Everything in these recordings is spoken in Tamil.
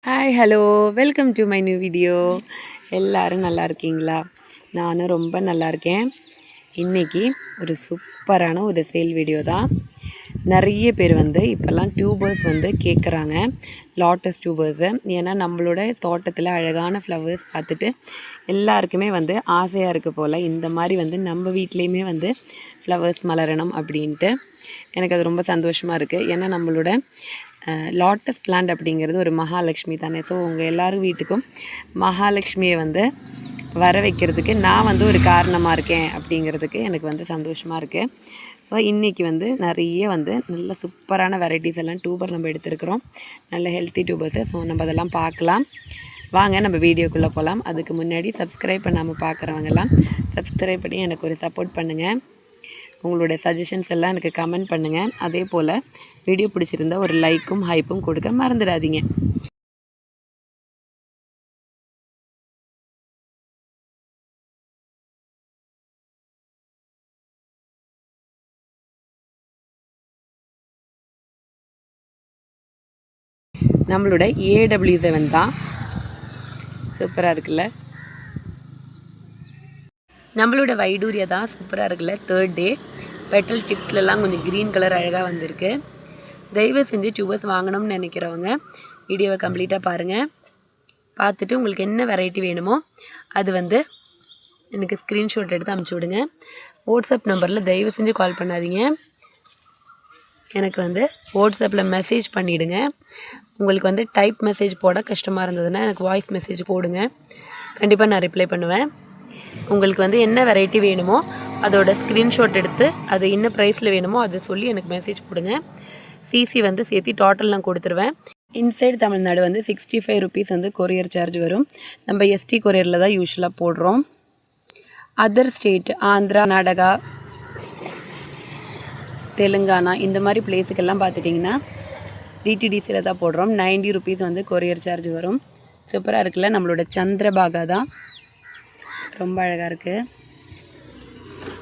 Hi hello welcome to my new video. எல்லோரும் நல்லா இருக்கீங்களா? நானும் ரொம்ப நல்லா இருக்கேன். இன்றைக்கி ஒரு சூப்பரான ஒரு சேல் வீடியோ தான். நிறைய பேர் இப்போல்லாம் டியூபர்ஸ் கேட்குறாங்க, லாட்டஸ் டியூபர்ஸு. ஏன்னா நம்மளோட தோட்டத்தில் அழகான ஃப்ளவர்ஸ் பார்த்துட்டு எல்லாருக்குமே ஆசையாக இருக்குது போல். இந்த மாதிரி நம்ம வீட்லேயுமே ஃப்ளவர்ஸ் மலரணும் அப்படின்ட்டு எனக்கு அது ரொம்ப சந்தோஷமாக இருக்குது. ஏன்னா நம்மளோட லாட்டஸ் பிளான்ட் அப்படிங்கிறது ஒரு மகாலட்சுமி தானே. ஸோ உங்கள் எல்லோரும் வீட்டுக்கும் மகாலட்சுமியை வர வைக்கிறதுக்கு நான் ஒரு காரணமாக இருக்கேன் அப்படிங்கிறதுக்கு எனக்கு சந்தோஷமாக இருக்குது. ஸோ இன்றைக்கி நிறைய நல்ல சூப்பரான வெரைட்டிஸ் எல்லாம் டியூபர் நம்ம எடுத்துருக்குறோம், நல்ல ஹெல்த்தி டியூபர்ஸு. ஸோ நம்ம அதெல்லாம் பார்க்கலாம். வாங்க நம்ம வீடியோக்குள்ளே போகலாம். அதுக்கு முன்னாடி சப்ஸ்கிரைப் பண்ணாமல் பார்க்குறவங்கெல்லாம் சப்ஸ்கிரைப் பண்ணி எனக்கு ஒரு சப்போர்ட் பண்ணுங்கள். உங்களுடைய சஜஷன்ஸ் எல்லாம் எனக்கு கமெண்ட் பண்ணுங்கள். அதே போல் வீடியோ பிடிச்சிருந்தா ஒரு லைக்கும் ஹைப்பும் கொடுக்க மறந்துடாதீங்க. நம்மளோட AW7 தான், சூப்பராக இருக்குல்ல. நம்மளோட வைடூரியா தான் சூப்பராக இருக்குல்ல. 3rd டே பெட்டல் டிப்ஸ்லலாம் கொஞ்சம் க்ரீன் கலர் அழகாக வந்திருக்கு. தயவு செஞ்சு டியூபர்ஸ் வாங்கணும்னு நினைக்கிறவங்க வீடியோவை கம்ப்ளீட்டாக பாருங்கள். பார்த்துட்டு உங்களுக்கு என்ன வெரைட்டி வேணுமோ அது எனக்கு ஸ்க்ரீன்ஷாட் எடுத்து அனுப்பிச்சி விடுங்க. வாட்ஸ்அப் நம்பரில் தயவு செஞ்சு கால் பண்ணாதீங்க, எனக்கு வாட்ஸ்அப்பில் மெசேஜ் பண்ணிவிடுங்க. உங்களுக்கு டைப் மெசேஜ் போட கஷ்டமாக இருந்ததுன்னா எனக்கு வாய்ஸ் மெசேஜ் போடுங்க, கண்டிப்பாக நான் ரிப்ளை பண்ணுவேன். உங்களுக்கு என்ன வெரைட்டி வேணுமோ அதோட ஸ்க்ரீன்ஷாட் எடுத்து அது என்ன ப்ரைஸில் வேணுமோ அதை சொல்லி எனக்கு மெசேஜ் போடுங்க. சிசி சேர்த்து டோட்டல் நான் கொடுத்துருவேன். Inside Tamil Nadu 65 rupees courier charge வரும். நம்ம ST கொரியரில் தான் யூஸ்வலாக போடுறோம். அதர் ஸ்டேட் ஆந்திரா, கர்நாடகா, தெலுங்கானா இந்த மாதிரி பிளேஸுக்கெல்லாம் பார்த்துட்டிங்கன்னா DTDCயில் தான் போடுறோம். 90 ருபீஸ் கொரியர் சார்ஜ் வரும். சூப்பராக இருக்குல்ல. நம்மளோட சந்திரபாகா தான், ரொம்ப அழகாக இருக்குது.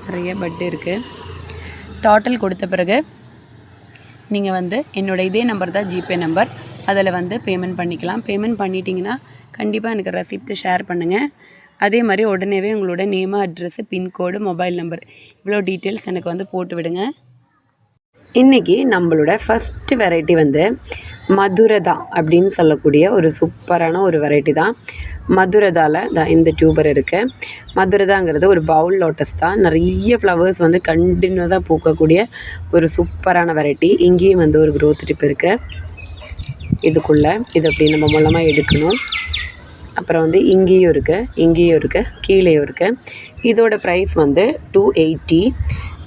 நிறைய பட்டு இருக்குது. டோட்டல் கொடுத்த பிறகு நீங்கள் என்னோடய இதே நம்பர் தான் ஜிபே நம்பர், அதில் பேமெண்ட் பண்ணிக்கலாம். பேமெண்ட் பண்ணிட்டீங்கன்னா கண்டிப்பாக எனக்கு ரெசிப்ட்டு ஷேர் பண்ணுங்கள். அதே மாதிரி உடனேவே உங்களோட name, address, pincode, mobile number இவ்வளோ டீட்டெயில்ஸ் எனக்கு போட்டு விடுங்க. இன்றைக்கி நம்மளோட ஃபஸ்ட்டு வெரைட்டி மதுரதா அப்படின்னு சொல்லக்கூடிய ஒரு சூப்பரான ஒரு வெரைட்டி தான். மதுரதாவில் இந்த டியூபர் இருக்குது. மதுரதாங்கிறது ஒரு பவுல் லோட்டஸ் தான். நிறைய ஃப்ளவர்ஸ் கண்டினியூஸாக பூக்கக்கூடிய ஒரு சூப்பரான வெரைட்டி. இங்கேயும் ஒரு க்ரோத் டிப் இருக்குது. இதுக்குள்ளே இது அப்படி நம்ம மூலமாக எடுக்கணும். அப்புறம் இங்கேயும் இருக்குது, கீழேயும் இருக்குது. இதோட ப்ரைஸ் 280.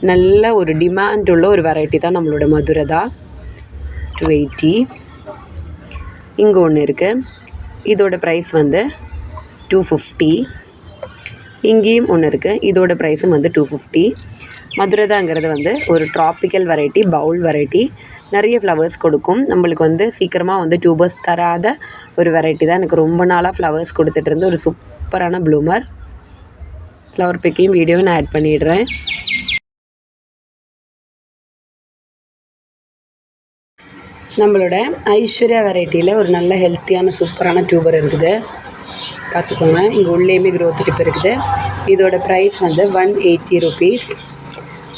நல்ல ஒரு டிமாண்ட் உள்ள ஒரு வெரைட்டி தான் நம்மளோட மதுரதா. 280. இங்கே ஒன்று இருக்குது, இதோட ப்ரைஸ் 250. இங்கேயும் ஒன்று இருக்குது, இதோட ப்ரைஸும் 250. மதுரதாங்கிறது ஒரு ட்ராபிக்கல் வெரைட்டி, பவுல் வெரைட்டி. நிறைய ஃப்ளவர்ஸ் கொடுக்கும். நம்மளுக்கு சீக்கிரமாக டியூபர்ஸ் தராத ஒரு வெரைட்டி தான். எனக்கு ரொம்ப நாளாக ஃப்ளவர்ஸ் கொடுத்துட்டு இருந்த ஒரு சூப்பரான ப்ளூமர். ஃப்ளவர் பிக்கையும் வீடியோவும் நான் ஆட் பண்ணிடுறேன். நம்மளோட ஐஸ்வர்யா வெரைட்டியில் ஒரு நல்ல ஹெல்த்தியான சூப்பரான டியூபர் இருக்குது, பார்த்துக்கோங்க. இங்கே உள்ளேயுமே க்ரோத் டிப் இருக்குது. இதோட ப்ரைஸ் 180 ருபீஸ்.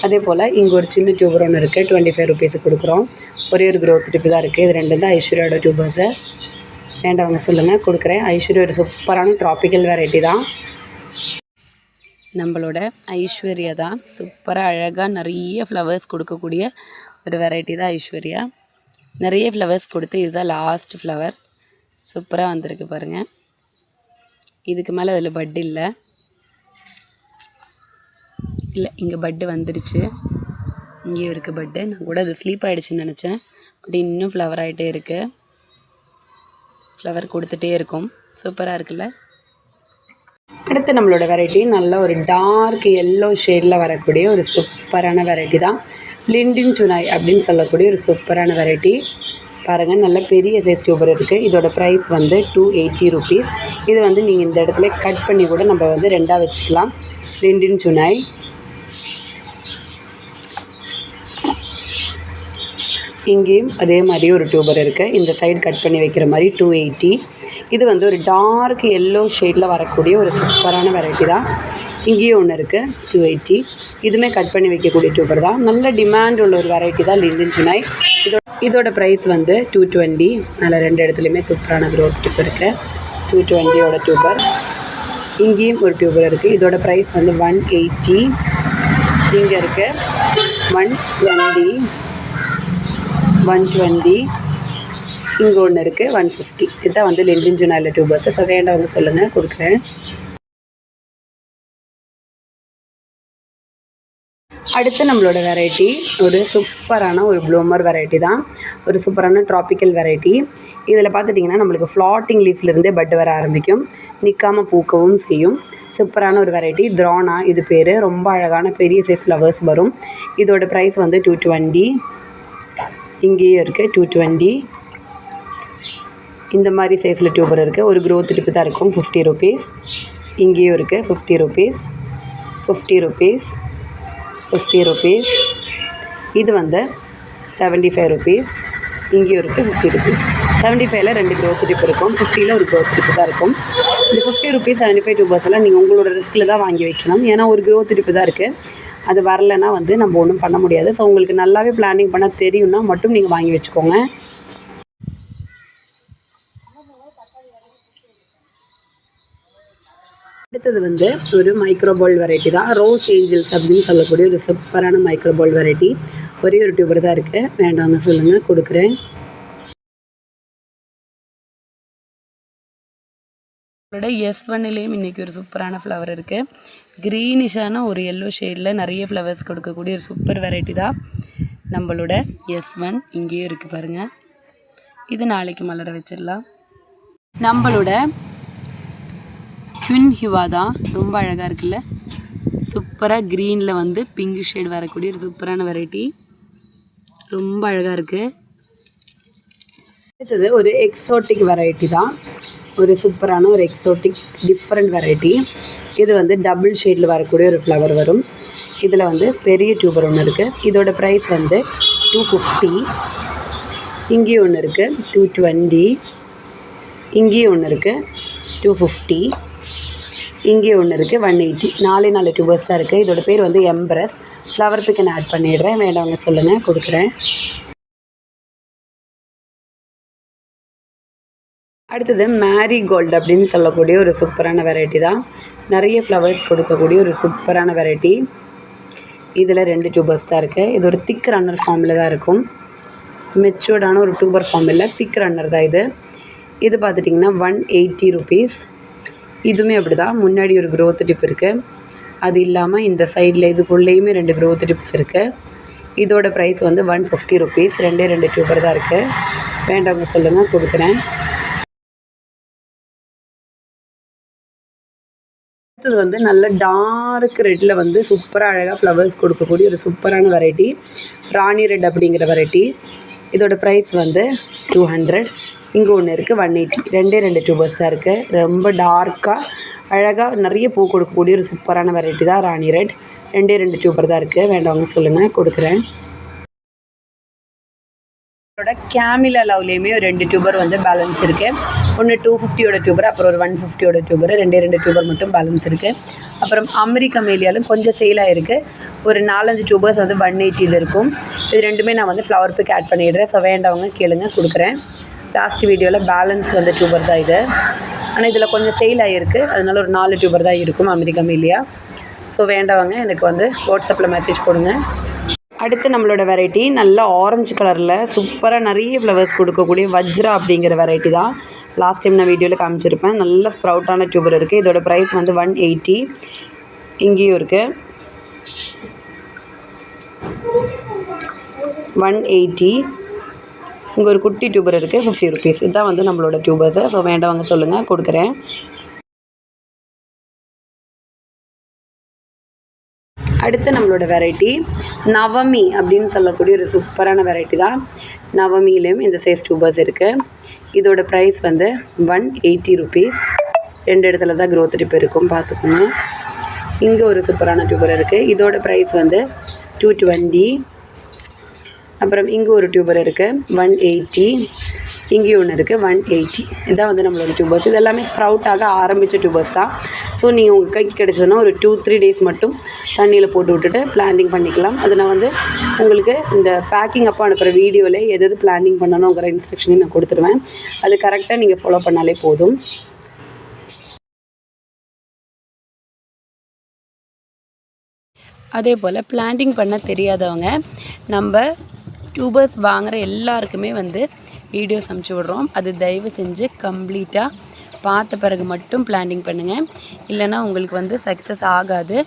அதே போல் இங்கே ஒரு சின்ன டியூபர் ஒன்று இருக்குது, 25 ருபீஸுக்கு கொடுக்குறோம். ஒரே ஒரு க்ரோத் டிப்பு தான் இருக்குது. இது ரெண்டு தான் ஐஸ்வர்யாவோட டியூபர்ஸு. வேண்டவங்க சொல்லுங்கள், கொடுக்குறேன். ஐஸ்வர்யா ஒரு சூப்பரான ட்ராபிக்கல் வெரைட்டி தான். நம்மளோட ஐஸ்வர்யா தான் சூப்பராக அழகாக நிறைய ஃப்ளவர்ஸ் கொடுக்கக்கூடிய ஒரு வெரைட்டி தான் ஐஸ்வர்யா. நிறைய ஃப்ளவர்ஸ் கொடுத்து இதுதான் லாஸ்ட் ஃப்ளவர். சூப்பராக வந்திருக்கு பாருங்கள். இதுக்கு மேலே அதில் பட்டு இல்லை, இங்கே பட்டு வந்துடுச்சு. இங்கேயும் இருக்குது பட்டு. நான் கூட அது ஸ்லீப் ஆகிடுச்சின்னு நினச்சேன். பட் இன்னும் ஃப்ளவர் ஆகிட்டே இருக்குது. ஃப்ளவர் கொடுத்துட்டே இருக்கும். சூப்பராக இருக்குல்ல. அடுத்து நம்மளோட வெரைட்டி நல்ல ஒரு டார்க் எல்லோ ஷேடில் வரக்கூடிய ஒரு சூப்பரான வெரைட்டி தான். லிண்டின் சுனாய் அப்படின்னு சொல்லக்கூடிய ஒரு சூப்பரான வெரைட்டி. பாருங்கள், நல்ல பெரிய சைஸ் டியூபர் இருக்குது. இதோட ப்ரைஸ் 280 ருபீஸ். இது நீங்கள் இந்த இடத்துல கட் பண்ணி கூட நம்ம ரெண்டாக வச்சுக்கலாம். லிண்டின் சுனாய். இங்கேயும் அதே மாதிரி ஒரு டியூபர் இருக்குது. இந்த சைடு கட் பண்ணி வைக்கிற மாதிரி 280. இது வந்து ஒரு டார்க் எல்லோ ஷேடில் வரக்கூடிய ஒரு சூப்பரான வெரைட்டி தான். இங்கேயும் ஒன்று இருக்குது 280. இதுவுமே கட் பண்ணி வைக்கக்கூடிய டியூபர் தான். நல்ல டிமாண்ட் உள்ள ஒரு வெரைட்டி தான் லிண்டன் சுனாய். இதோட ப்ரைஸ் வந்து 220. அதில் 2 இடத்துலையுமே சூப்பரான க்ரோத் டியூப் இருக்குது. 220 டியூபர். இங்கேயும் ஒரு டியூபர் இருக்குது. இதோட ப்ரைஸ் வந்து 180. இங்கே இருக்குது 120. 120. இங்கே ஒன்று இருக்குது 150. இதுதான் வந்து லிண்டன் சுனாயில் டியூபர்ஸு. ஸோ வேண்டவங்க சொல்லுங்கள், கொடுக்குறேன். அடுத்து நம்மளோட வெரைட்டி ஒரு சூப்பரான ஒரு ப்ளூமர் வெரைட்டி தான். ஒரு சூப்பரான ட்ராபிக்கல் வெரைட்டி. இதில் பார்த்துட்டிங்கன்னா நம்மளுக்கு ஃப்ளாட்டிங் லீஃப்லேருந்தே பட் வர ஆரம்பிக்கும், நிற்காமல் பூக்கவும் செய்யும். சூப்பரான ஒரு வெரைட்டி. த்ரானா இது பேர். ரொம்ப அழகான பெரிய சைஸ் ஃப்ளவர்ஸ் வரும். இதோட ப்ரைஸ் வந்து 220. இங்கேயும் இருக்குது 220. இந்த மாதிரி சைஸில் டியூபர் இருக்குது. ஒரு க்ரோத் டிப்பு தான் இருக்கும். 50 rupees. இங்கேயும் இருக்குது 50 rupees. 50 rupees. 50 rupees. இது வந்து 75 rupees. இங்கேயும் இருக்குது 50 rupees. 75ல் 2 க்ரோத் டிப் இருக்கும். 50ல் ஒரு க்ரோத் டிப்பு தான் இருக்கும். இந்த 50 rupees 75 டியூபர்ஸ் எல்லாம் நீங்கள் உங்களோட ரிஸ்கில் தான் வாங்கி வைக்கணும். ஏன்னா ஒரு க்ரோத் டிப்பு தான் இருக்குது. அது வரலைன்னா வந்து நம்ம ஒன்றும் பண்ண முடியாது. ஸோ உங்களுக்கு நல்லாவே பிளானிங் பண்ண தெரியும்னா மட்டும் நீங்கள் வாங்கி வச்சுக்கோங்க. அடுத்தது வந்து ஒரு மைக்ரோபால் வெரைட்டி தான். ரோஸ் ஏஞ்சல்ஸ் அப்படின்னு சொல்லக்கூடிய ஒரு சூப்பரான மைக்ரோபால் வெரைட்டி. ஒரே ஒரு டியூபர் தான் இருக்குது. வேண்டாங்க சொல்லுங்கள், கொடுக்குறேன். S1லேயும் இன்றைக்கி ஒரு சூப்பரான ஃப்ளவர் இருக்குது. க்ரீனிஷான ஒரு எல்லோ ஷேடில் நிறைய ஃப்ளவர்ஸ் கொடுக்கக்கூடிய ஒரு சூப்பர் வெரைட்டி தான் நம்மளோட S1. இங்கேயும் இருக்குது பாருங்கள். இது நாளைக்கு மலர வச்சிடலாம். நம்மளோட க்வின் ஹிவா தான். ரொம்ப அழகாக இருக்குல்ல, சூப்பராக க்ரீனில் வந்து பிங்க் ஷேட் வரக்கூடிய ஒரு சூப்பரான வெரைட்டி. ரொம்ப அழகாக இருக்குது. அடுத்தது ஒரு எக்ஸோட்டிக் வெரைட்டி தான். ஒரு சூப்பரான ஒரு எக்ஸோட்டிக் டிஃப்ரெண்ட் வெரைட்டி. இது வந்து டபுள் ஷேடில் வரக்கூடிய ஒரு ஃப்ளவர் வரும். இதில் வந்து பெரிய டியூபர் ஒன்று இருக்குது. இதோட ப்ரைஸ் வந்து 250. இங்கேயும் ஒன்று இருக்குது 220. இங்கேயும் ஒன்று இருக்குது 250. இங்கேயும் ஒன்று இருக்குது 180. 4 டியூபர்ஸ் தான் இருக்குது. இதோட பேர் வந்து எம்ப்ரஸ். ஃப்ளவர் பிக்கன் ஆட் பண்ணிடுறேன். வேண்டவங்க சொல்லுங்கள், கொடுக்குறேன். அடுத்தது மேரிகோல்டு அப்படின்னு சொல்லக்கூடிய ஒரு சூப்பரான வெரைட்டி தான். நிறைய ஃப்ளவர்ஸ் கொடுக்கக்கூடிய ஒரு சூப்பரான வெரைட்டி. இதில் 2 டியூபர்ஸ் தான் இருக்குது. இது ஒரு திக் ரன்னர் ஃபார்மில் தான் இருக்கும். மெச்சூர்டான ஒரு டியூபர் ஃபார்ம் இல்லை, திக் ரன்னர் தான் இது. இது பார்த்துட்டிங்கன்னா 180 rupees. இதுவுமே அப்படி தான். முன்னாடி ஒரு க்ரோத் டிப் இருக்குது. அது இல்லாமல் இந்த சைடில் இதுக்குள்ளேயுமே 2 க்ரோத் டிப்ஸ் இருக்குது. இதோட ப்ரைஸ் வந்து 150 rupees. 2 டியூபர் தான் இருக்குது. வேண்டவங்க சொல்லுங்கள், கொடுக்குறேன். அடுத்தது வந்து நல்ல டார்க் ரெட்டில் வந்து சூப்பராக அழகாக ஃப்ளவர்ஸ் கொடுக்கக்கூடிய ஒரு சூப்பரான வெரைட்டி. ராணி ரெட் அப்படிங்கிற வெரைட்டி. இதோட ப்ரைஸ் வந்து 200. இங்கே ஒன்று இருக்குது 180. 2 டியூபர்ஸ் தான் இருக்குது. ரொம்ப டார்க்காக அழகாக நிறைய பூ கொடுக்கக்கூடிய ஒரு சூப்பரான வெரைட்டி தான் ராணி ரெட். 2 டியூபர் தான் இருக்குது. வேண்டவங்க சொல்லுங்கள், கொடுக்குறேன். இதோட கேமிலா லவ்லேயுமே ஒரு 2 டியூபர் வந்து பேலன்ஸ் இருக்குது. ஒன்று 250 டியூபர், அப்புறம் ஒரு 150 டியூபர். 2 டியூபர் மட்டும் பேலன்ஸ் இருக்குது. அப்புறம் அமெரிக்கா மேலியாலும் கொஞ்சம் சேலாக இருக்குது. ஒரு 4-5 டியூபர்ஸ் வந்து 180 இருக்கும். இது ரெண்டுமே நான் வந்து ஃப்ளவர் பிக் ஆட் பண்ணிடுறேன். ஸோ வேண்டவங்க கேளுங்க, கொடுக்குறேன். லாஸ்ட் வீடியோவில் பேலன்ஸ் வந்து டியூபர் தான் இது. ஆனால் இதில் கொஞ்சம் சேல் ஆகிருக்கு. அதனால ஒரு 4 டியூபர் தான் இருக்கும் அமெரிக்கா மேலியா. ஸோ வேண்டவங்க எனக்கு வந்து வாட்ஸ்அப்பில் மெசேஜ் கொடுங்க. அடுத்து நம்மளோட வெரைட்டி நல்ல ஆரஞ்சு கலரில் சூப்பராக நிறைய ஃப்ளவர்ஸ் கொடுக்கக்கூடிய வஜ்ரா அப்படிங்கிற வெரைட்டி தான். லாஸ்ட் டைம் நான் வீடியோவில் காமிச்சிருப்பேன். நல்ல ஸ்ப்ரவுட்டான டியூபர் இருக்குது. இதோட ப்ரைஸ் வந்து 180. இங்கேயும் இருக்குது 180. இங்கே ஒரு குட்டி டியூபர் இருக்குது 50 rupees. இதுதான் வந்து நம்மளோட டியூபர்ஸு. ஸோ வேண்டவங்க சொல்லுங்கள், கொடுக்குறேன். அடுத்து நம்மளோட வெரைட்டி நவமி அப்படின்னு சொல்லக்கூடிய ஒரு சூப்பரான வெரைட்டி தான். நவமியிலையும் இந்த சைஸ் டியூபர்ஸ் இருக்குது. இதோட ப்ரைஸ் வந்து 180 rupees. 2 இடத்துல தான் க்ரோத் டிப் இருக்கும், பார்த்துக்கோங்க. இங்கே ஒரு சூப்பரான டியூபர் இருக்குது. இதோட ப்ரைஸ் வந்து 220. அப்புறம் இங்கே ஒரு டியூபர் இருக்குது 180, இங்கேயும் ஒன்று இருக்குது 180. இதான் வந்து நம்மளோட டியூபர்ஸ். இது எல்லாமே ஸ்ப்ரவுட் ஆக ஆரம்பித்த டியூபர்ஸ் தான். ஸோ நீங்கள் உங்கள் கைக்கு கிடச்சதுன்னா ஒரு 2-3 டேஸ் மட்டும் தண்ணியில் போட்டு விட்டுட்டு பிளான்டிங் பண்ணிக்கலாம். அது நான் வந்து உங்களுக்கு இந்த பேக்கிங் அப்போ அனுப்புகிற வீடியோவில் எது பிளான்டிங் பண்ணணுங்கிற இன்ஸ்ட்ரக்ஷனையும் நான் கொடுத்துருவேன். அது கரெக்டாக நீங்கள் ஃபாலோ பண்ணாலே போதும். அதே போல் பிளான்டிங் பண்ண தெரியாதவங்க நம்ம டியூபர்ஸ் வாங்குகிற எல்லாருக்குமே வந்து வீடியோஸ் அனுப்பிச்சி விட்றோம். அது தயவு செஞ்சு கம்ப்ளீட்டாக பார்த்த பிறகு மட்டும் பிளான்டிங் பண்ணுங்கள். இல்லைனா உங்களுக்கு வந்து சக்ஸஸ் ஆகாது.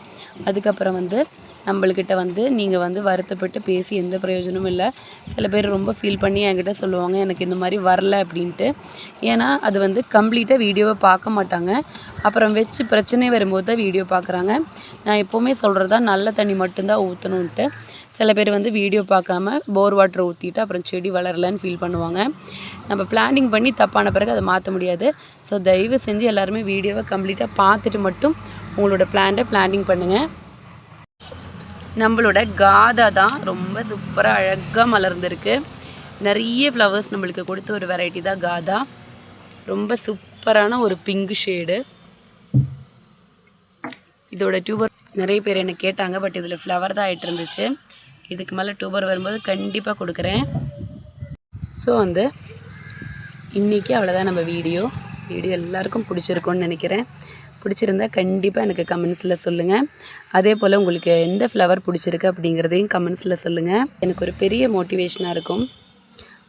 அதுக்கப்புறம் வந்து நம்மள்கிட்ட வந்து நீங்கள் வந்து வருத்தப்பட்டு பேசி எந்த பிரயோஜனமும் இல்லை. சில பேர் ரொம்ப ஃபீல் பண்ணி என்கிட்ட சொல்லுவாங்க எனக்கு இந்த மாதிரி வரல அப்படின்ட்டு. ஏன்னா அது வந்து கம்ப்ளீட்டாக வீடியோவை பார்க்க மாட்டாங்க. அப்புறம் வச்சு பிரச்சனை வரும்போது தான் வீடியோ பார்க்குறாங்க. நான் எப்போவுமே சொல்கிறது தான் நல்ல தண்ணி மட்டும்தான் ஊற்றணுன்ட்டு. சில பேர் வந்து வீடியோ பார்க்காம போர் வாட்டர் ஊற்றிட்டு அப்புறம் செடி வளரலன்னு ஃபீல் பண்ணுவாங்க. நம்ம பிளானிங் பண்ணி தப்பான பிறகு அதை மாற்ற முடியாது. ஸோ தயவு செஞ்சு எல்லாருமே வீடியோவை கம்ப்ளீட்டாக பார்த்துட்டு மட்டும் உங்களோட பிளான்டிங் பண்ணுங்கள். நம்மளோட காதா தான் ரொம்ப சூப்பராக அழகாக மலர்ந்துருக்கு. நிறைய ஃப்ளவர்ஸ் நம்மளுக்கு கொடுத்த ஒரு வெரைட்டி தான் காதா. ரொம்ப சூப்பரான ஒரு பிங்க் ஷேடு. இதோட டியூபர் நிறைய பேர் என்ன கேட்டாங்க. பட் இதில் ஃப்ளவர் தான் ஆகிட்டு இருந்துச்சு. இதுக்கு மேலே டியூபர் வரும்போது கண்டிப்பாக கொடுக்குறேன். ஸோ வந்து இன்றைக்கி அவ்வளோதான் நம்ம வீடியோ எல்லாருக்கும் பிடிச்சிருக்குன்னு நினைக்கிறேன். பிடிச்சிருந்தா கண்டிப்பாக எனக்கு கமெண்ட்ஸில் சொல்லுங்கள். அதே போல் உங்களுக்கு எந்த ஃப்ளவர் பிடிச்சிருக்கு அப்படிங்கிறதையும் கமெண்ட்ஸில் சொல்லுங்கள். எனக்கு ஒரு பெரிய மோட்டிவேஷனாக இருக்கும்.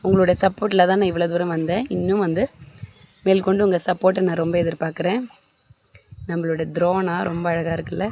உங்களோட சப்போர்ட்டில் தான் நான் இவ்வளோ தூரம் வந்தேன். இன்னும் வந்து மேற்கொண்டு உங்கள் சப்போர்ட்டை நான் ரொம்ப எதிர்பார்க்குறேன். நம்மளோட த்ரோனா ரொம்ப அழகாக இருக்குல்ல.